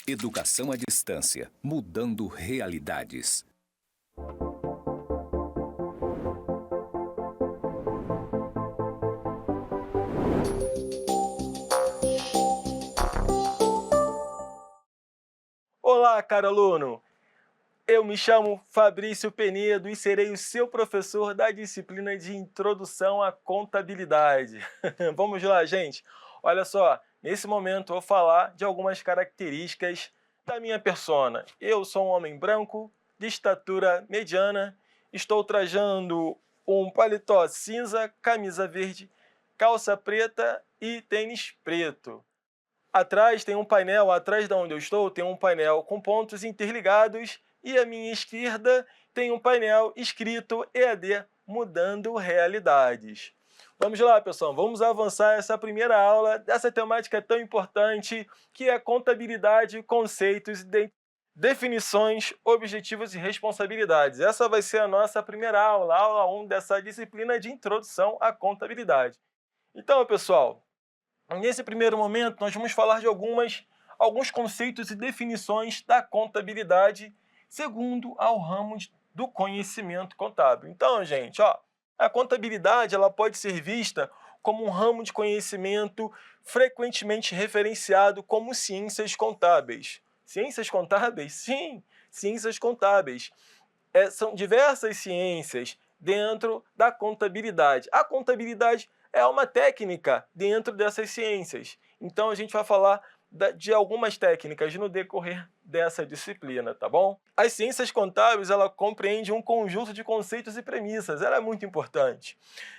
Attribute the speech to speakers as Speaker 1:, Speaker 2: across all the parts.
Speaker 1: Educação à distância, mudando realidades.
Speaker 2: Olá, caro aluno! Eu me chamo Fabrício Penedo e serei o seu professor da disciplina de Introdução à Contabilidade. Vamos lá, gente! Olha só, nesse momento eu vou falar de algumas características da minha persona. Eu sou um homem branco, de estatura mediana, estou trajando um paletó cinza, camisa verde, calça preta e tênis preto. Atrás tem um painel, atrás de onde eu estou, tem um painel com pontos interligados e à minha esquerda tem um painel escrito EAD Mudando Realidades. Vamos lá, pessoal, vamos avançar essa primeira aula dessa temática tão importante que é contabilidade, conceitos, definições, objetivos e responsabilidades. Essa vai ser a nossa primeira aula, aula 1 dessa disciplina de Introdução à Contabilidade. Então, pessoal, nesse primeiro momento, nós vamos falar de alguns conceitos e definições da contabilidade segundo ao ramo do conhecimento contábil. Então, gente, a contabilidade ela pode ser vista como um ramo de conhecimento frequentemente referenciado como ciências contábeis. Ciências contábeis? Sim, ciências contábeis. São diversas ciências dentro da contabilidade. A contabilidade é uma técnica dentro dessas ciências. Então, a gente vai falar de algumas técnicas no decorrer dessa disciplina, tá bom? As ciências contábeis, ela compreende um conjunto de conceitos e premissas, ela é muito importante,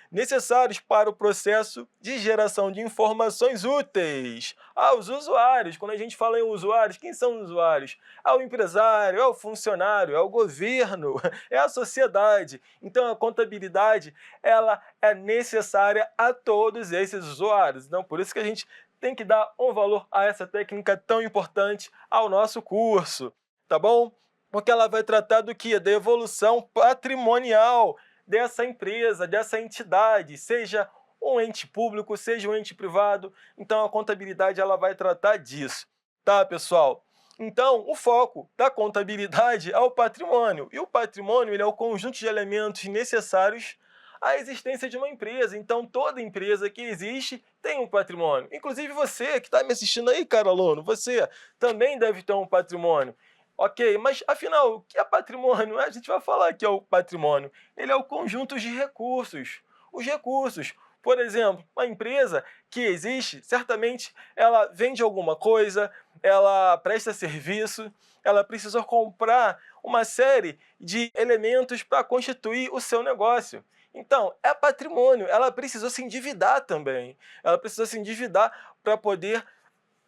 Speaker 2: necessários para o processo de geração de informações úteis aos usuários. Quando a gente fala em usuários, quem são os usuários? É o empresário, é o funcionário, é o governo, é a sociedade. Então, a contabilidade, ela é necessária a todos esses usuários. Então, por isso que a gente tem que dar um valor a essa técnica tão importante ao nosso curso, tá bom? Porque ela vai tratar do quê? Da evolução patrimonial dessa empresa, dessa entidade, seja um ente público, seja um ente privado. Então, a contabilidade ela vai tratar disso, tá, pessoal? Então, o foco da contabilidade é o patrimônio. E o patrimônio ele é o conjunto de elementos necessários à existência de uma empresa. Então, toda empresa que existe tem um patrimônio. Inclusive você que está me assistindo aí, caro aluno, você também deve ter um patrimônio. Ok, mas afinal, o que é patrimônio? A gente vai falar que é o patrimônio. Ele é o conjunto de recursos. Os recursos. Por exemplo, uma empresa que existe, certamente ela vende alguma coisa, ela presta serviço, ela precisa comprar uma série de elementos para constituir o seu negócio. Então, é patrimônio, ela precisou se endividar também. Ela precisou se endividar para poder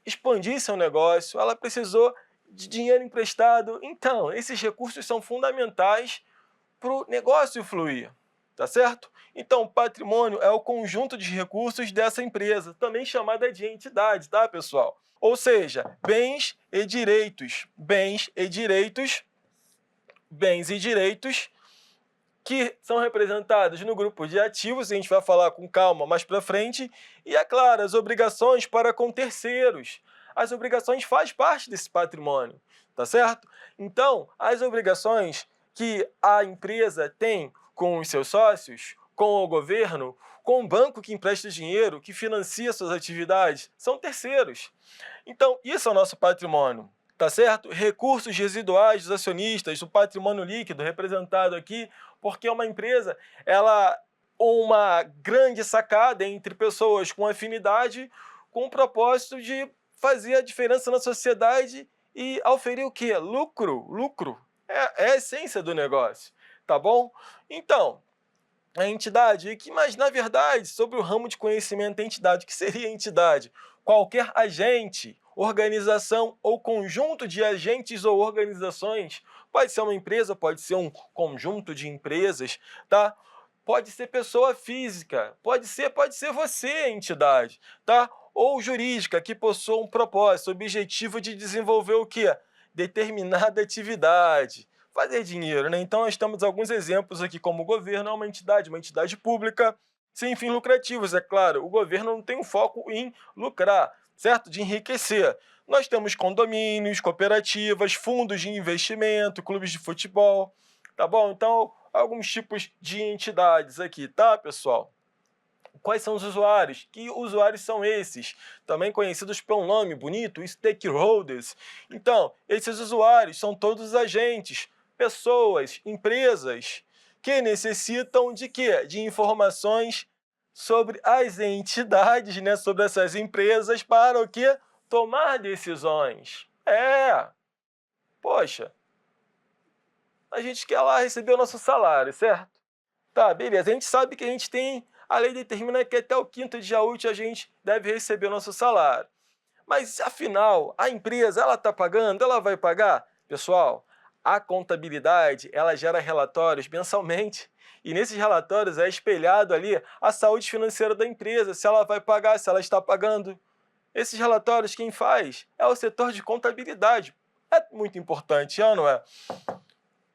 Speaker 2: expandir seu negócio, ela precisou de dinheiro emprestado. Então, esses recursos são fundamentais para o negócio fluir, tá certo? Então, patrimônio é o conjunto de recursos dessa empresa, também chamada de entidade, tá, pessoal? Ou seja, bens e direitos. Bens e direitos que são representados no grupo de ativos, a gente vai falar com calma mais para frente, e, é claro, as obrigações para com terceiros. As obrigações fazem parte desse patrimônio, tá certo? Então, as obrigações que a empresa tem com os seus sócios, com o governo, com o banco que empresta dinheiro, que financia suas atividades, são terceiros. Então, isso é o nosso patrimônio. Tá certo? Recursos residuais dos acionistas, o patrimônio líquido representado aqui, porque uma empresa, uma grande sacada entre pessoas com afinidade, com o propósito de fazer a diferença na sociedade e oferir o quê? Lucro. Lucro é a essência do negócio, tá bom? Então, a entidade, mas na verdade, sobre o ramo de conhecimento da entidade, o que seria a entidade? Qualquer agente, organização ou conjunto de agentes ou organizações, pode ser uma empresa, pode ser um conjunto de empresas, tá? Pode ser pessoa física, pode ser você, entidade, tá? Ou jurídica, que possua um propósito, objetivo de desenvolver o quê? Determinada atividade. Fazer dinheiro, né? Então, nós temos alguns exemplos aqui, como o governo é uma entidade pública, sem fins lucrativos, é claro. O governo não tem um foco em lucrar, certo? De enriquecer. Nós temos condomínios, cooperativas, fundos de investimento, clubes de futebol, tá bom? Então, alguns tipos de entidades aqui, tá, pessoal? Quais são os usuários? Que usuários são esses? Também conhecidos pelo nome bonito, stakeholders. Então, esses usuários são todos os agentes, pessoas, empresas, que necessitam de quê? De informações sobre as entidades, né? Sobre essas empresas para o quê? Tomar decisões. Poxa, a gente quer lá receber o nosso salário, certo? Tá, beleza. A gente sabe que a lei determina que até o 5º dia útil a gente deve receber o nosso salário. Mas, afinal, a empresa, ela está pagando? Ela vai pagar? Pessoal, a contabilidade, ela gera relatórios mensalmente. E nesses relatórios é espelhado ali a saúde financeira da empresa, se ela vai pagar, se ela está pagando. Esses relatórios quem faz é o setor de contabilidade. É muito importante, não é?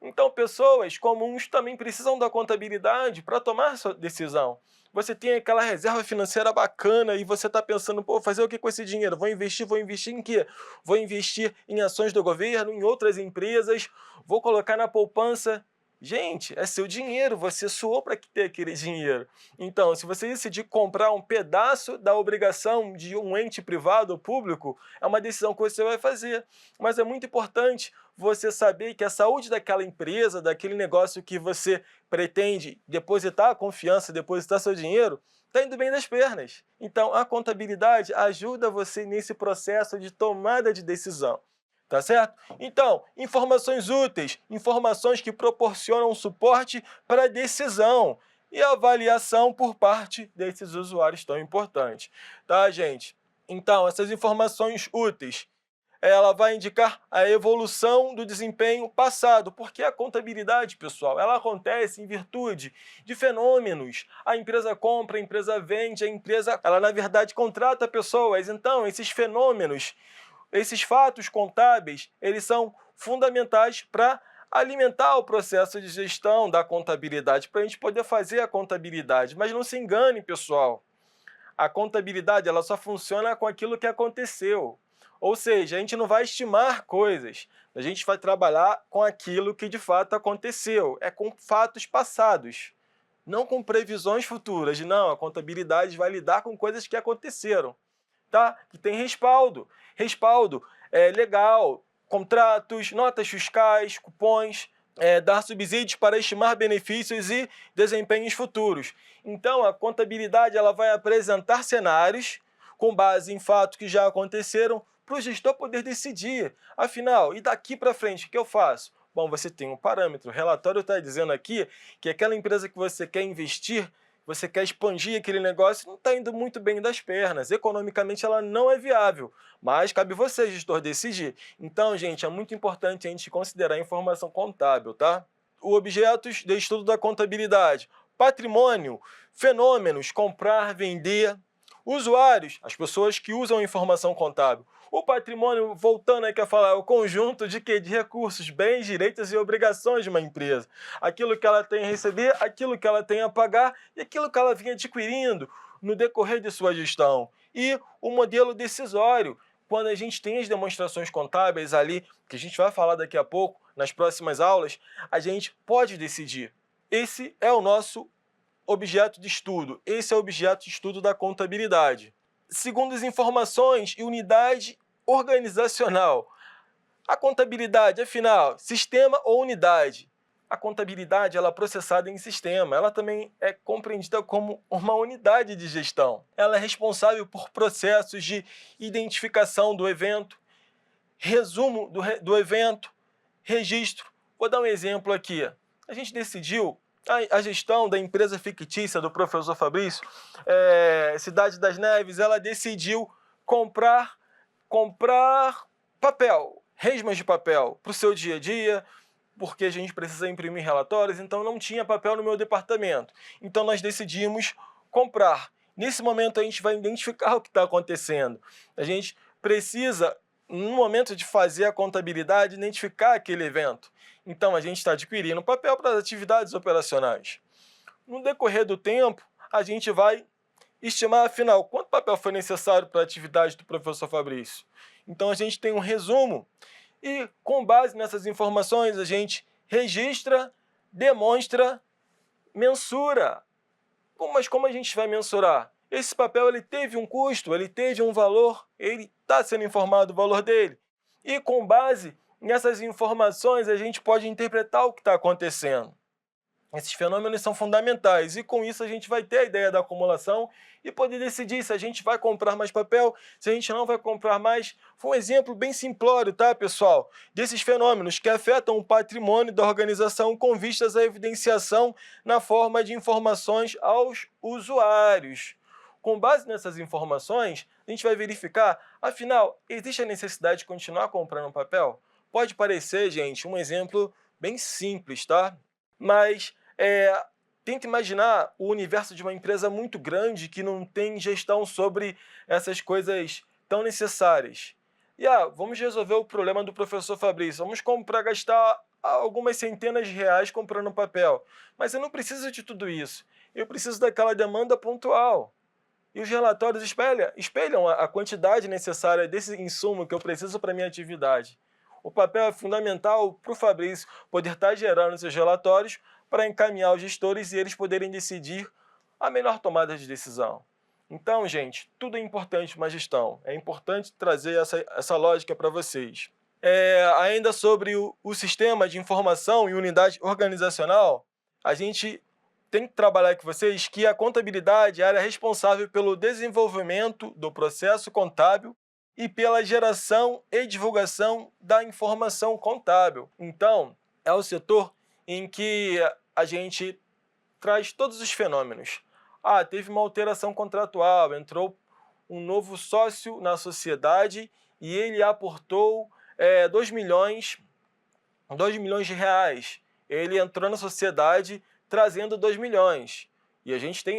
Speaker 2: Então, pessoas comuns também precisam da contabilidade para tomar sua decisão. Você tem aquela reserva financeira bacana e você está pensando, pô, fazer o que com esse dinheiro? Vou investir em quê? Vou investir em ações do governo, em outras empresas, vou colocar na poupança. Gente, é seu dinheiro, você suou para ter aquele dinheiro. Então, se você decidir comprar um pedaço da obrigação de um ente privado ou público, é uma decisão que você vai fazer. Mas é muito importante você saber que a saúde daquela empresa, daquele negócio que você pretende depositar a confiança, depositar seu dinheiro, está indo bem das pernas. Então, a contabilidade ajuda você nesse processo de tomada de decisão. Tá certo? Então, informações úteis, informações que proporcionam suporte para a decisão e avaliação por parte desses usuários tão importantes. Tá, gente? Então, essas informações úteis, ela vai indicar a evolução do desempenho passado, porque a contabilidade, pessoal, ela acontece em virtude de fenômenos. A empresa compra, a empresa vende, a empresa, ela na verdade contrata pessoas. Então, esses fenômenos, esses fatos contábeis, eles são fundamentais para alimentar o processo de gestão da contabilidade, para a gente poder fazer a contabilidade. Mas não se engane, pessoal, a contabilidade ela só funciona com aquilo que aconteceu. Ou seja, a gente não vai estimar coisas, a gente vai trabalhar com aquilo que de fato aconteceu, é com fatos passados, não com previsões futuras. Não, a contabilidade vai lidar com coisas que aconteceram, tá? Que tem respaldo legal, contratos, notas fiscais, cupons, dar subsídios para estimar benefícios e desempenhos futuros. Então, a contabilidade ela vai apresentar cenários com base em fatos que já aconteceram para o gestor poder decidir. Afinal, e daqui para frente, o que eu faço? Bom, você tem um parâmetro. O relatório está dizendo aqui que aquela empresa que você quer investir, você quer expandir aquele negócio, não está indo muito bem das pernas. Economicamente, ela não é viável. Mas cabe você, gestor, decidir. Então, gente, é muito importante a gente considerar a informação contábil, tá? Os objetos de estudo da contabilidade. Patrimônio, fenômenos, comprar, vender. Usuários, as pessoas que usam a informação contábil. O patrimônio, voltando aqui a falar, é o conjunto de quê? De recursos, bens, direitos e obrigações de uma empresa. Aquilo que ela tem a receber, aquilo que ela tem a pagar e aquilo que ela vinha adquirindo no decorrer de sua gestão. E o modelo decisório, quando a gente tem as demonstrações contábeis ali, que a gente vai falar daqui a pouco, nas próximas aulas, a gente pode decidir. Esse é o nosso objeto de estudo. Esse é o objeto de estudo da contabilidade. Segundo as informações e unidade organizacional. A contabilidade, afinal, sistema ou unidade? A contabilidade ela é processada em sistema, ela também é compreendida como uma unidade de gestão. Ela é responsável por processos de identificação do evento, resumo do evento, registro. Vou dar um exemplo aqui. A gente decidiu a gestão da empresa fictícia do professor Fabrício, Cidade das Neves, ela decidiu comprar papel, resmas de papel para o seu dia a dia, porque a gente precisa imprimir relatórios, então não tinha papel no meu departamento. Então nós decidimos comprar. Nesse momento a gente vai identificar o que está acontecendo. A gente precisa, no momento de fazer a contabilidade, identificar aquele evento. Então a gente está adquirindo papel para as atividades operacionais. No decorrer do tempo, a gente vai estimar, afinal, quanto papel foi necessário para a atividade do professor Fabrício? Então a gente tem um resumo e, com base nessas informações, a gente registra, demonstra, mensura. Mas como a gente vai mensurar? Esse papel ele teve um custo, ele teve um valor, ele está sendo informado o valor dele. E com base nessas informações a gente pode interpretar o que está acontecendo. Esses fenômenos são fundamentais e com isso a gente vai ter a ideia da acumulação e poder decidir se a gente vai comprar mais papel, se a gente não vai comprar mais. Foi um exemplo bem simplório, tá, pessoal? Desses fenômenos que afetam o patrimônio da organização com vistas à evidenciação na forma de informações aos usuários. Com base nessas informações, a gente vai verificar, afinal, existe a necessidade de continuar comprando papel? Pode parecer, gente, um exemplo bem simples, tá? Mas tenta imaginar o universo de uma empresa muito grande que não tem gestão sobre essas coisas tão necessárias. E vamos resolver o problema do professor Fabrício. Vamos gastar algumas centenas de reais comprando papel. Mas eu não preciso de tudo isso. Eu preciso daquela demanda pontual. E os relatórios espelham a quantidade necessária desse insumo que eu preciso para a minha atividade. O papel é fundamental para o Fabrício poder estar gerando seus relatórios para encaminhar os gestores e eles poderem decidir a melhor tomada de decisão. Então, gente, tudo é importante uma gestão. É importante trazer essa lógica para vocês. Ainda sobre o sistema de informação e unidade organizacional, a gente tem que trabalhar com vocês que a contabilidade é a área responsável pelo desenvolvimento do processo contábil e pela geração e divulgação da informação contábil. Então, é o setor em que a gente traz todos os fenômenos. Teve uma alteração contratual, entrou um novo sócio na sociedade e ele aportou 2 milhões de reais. Ele entrou na sociedade trazendo 2 milhões. E a gente tem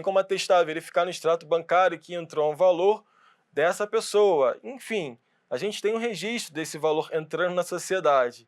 Speaker 2: como atestar, verificar no extrato bancário que entrou um valor dessa pessoa. Enfim, a gente tem um registro desse valor entrando na sociedade.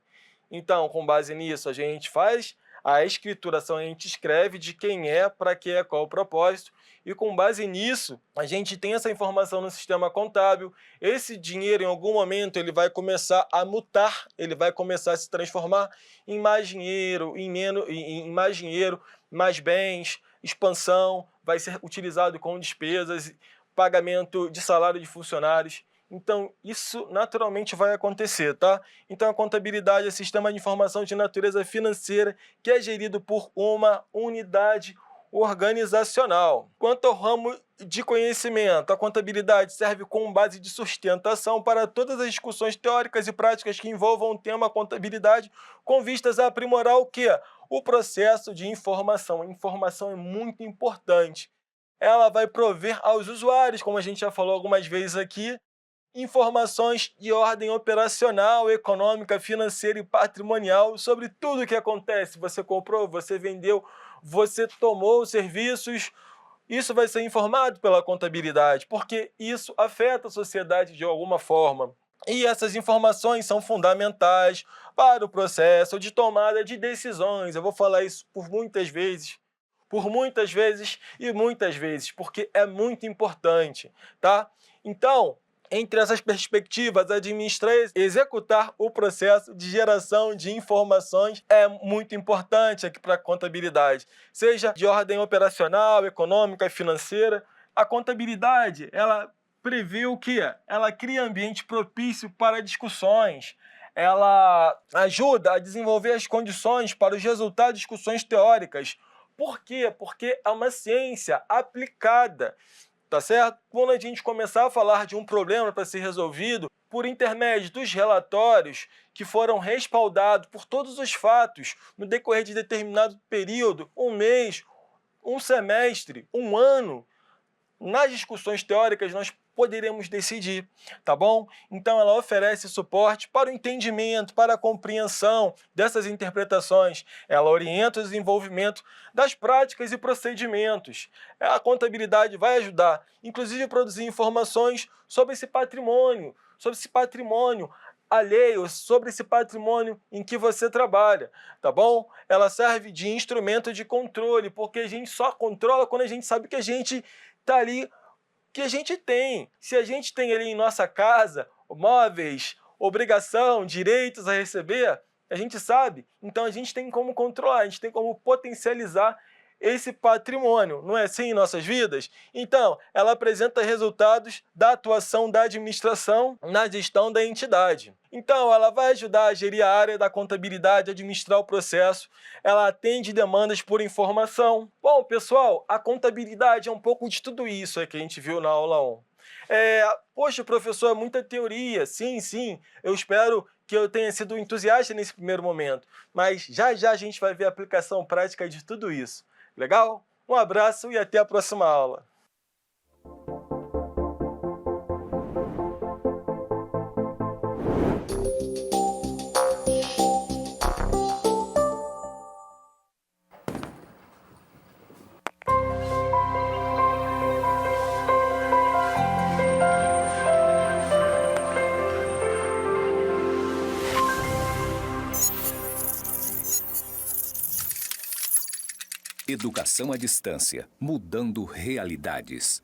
Speaker 2: Então, com base nisso, a gente faz a escrituração, a gente escreve de quem é, para que é, qual o propósito, e com base nisso, a gente tem essa informação no sistema contábil. Esse dinheiro, em algum momento, ele vai começar a mutar, ele vai começar a se transformar em mais dinheiro, em mais dinheiro, mais bens, expansão, vai ser utilizado com despesas, pagamento de salário de funcionários. Então, isso naturalmente vai acontecer, tá? Então, a contabilidade é sistema de informação de natureza financeira que é gerido por uma unidade organizacional. Quanto ao ramo de conhecimento, a contabilidade serve como base de sustentação para todas as discussões teóricas e práticas que envolvam o tema contabilidade, com vistas a aprimorar o quê? O processo de informação. A informação é muito importante. Ela vai prover aos usuários, como a gente já falou algumas vezes aqui, informações de ordem operacional, econômica, financeira e patrimonial sobre tudo o que acontece. Você comprou, você vendeu, você tomou serviços. Isso vai ser informado pela contabilidade, porque isso afeta a sociedade de alguma forma. E essas informações são fundamentais para o processo de tomada de decisões. Eu vou falar isso por muitas vezes e muitas vezes, porque é muito importante, tá? Então, entre essas perspectivas, administrar e executar o processo de geração de informações é muito importante aqui para a contabilidade, seja de ordem operacional, econômica, financeira. A contabilidade, ela prevê o quê? Ela cria ambiente propício para discussões, ela ajuda a desenvolver as condições para os resultados de discussões teóricas. Por quê? Porque é uma ciência aplicada. Tá certo? Quando a gente começar a falar de um problema para ser resolvido, por intermédio dos relatórios que foram respaldados por todos os fatos no decorrer de determinado período, um mês, um semestre, um ano, nas discussões teóricas nós poderemos decidir, tá bom? Então ela oferece suporte para o entendimento, para a compreensão dessas interpretações. Ela orienta o desenvolvimento das práticas e procedimentos. A contabilidade vai ajudar, inclusive, a produzir informações sobre esse patrimônio alheio, sobre esse patrimônio em que você trabalha, tá bom? Ela serve de instrumento de controle, porque a gente só controla quando a gente sabe que a gente está ali que a gente tem. Se a gente tem ali em nossa casa móveis, obrigação, direitos a receber, a gente sabe, então a gente tem como controlar, a gente tem como potencializar esse patrimônio, não é assim em nossas vidas? Então, ela apresenta resultados da atuação da administração na gestão da entidade. Então, ela vai ajudar a gerir a área da contabilidade, administrar o processo, ela atende demandas por informação. Bom, pessoal, a contabilidade é um pouco de tudo isso que a gente viu na aula 1. Poxa, professor, é muita teoria. Sim, eu espero que eu tenha sido entusiasta nesse primeiro momento, mas já já a gente vai ver a aplicação prática de tudo isso. Legal? Um abraço e até a próxima aula.
Speaker 1: Educação à distância, mudando realidades.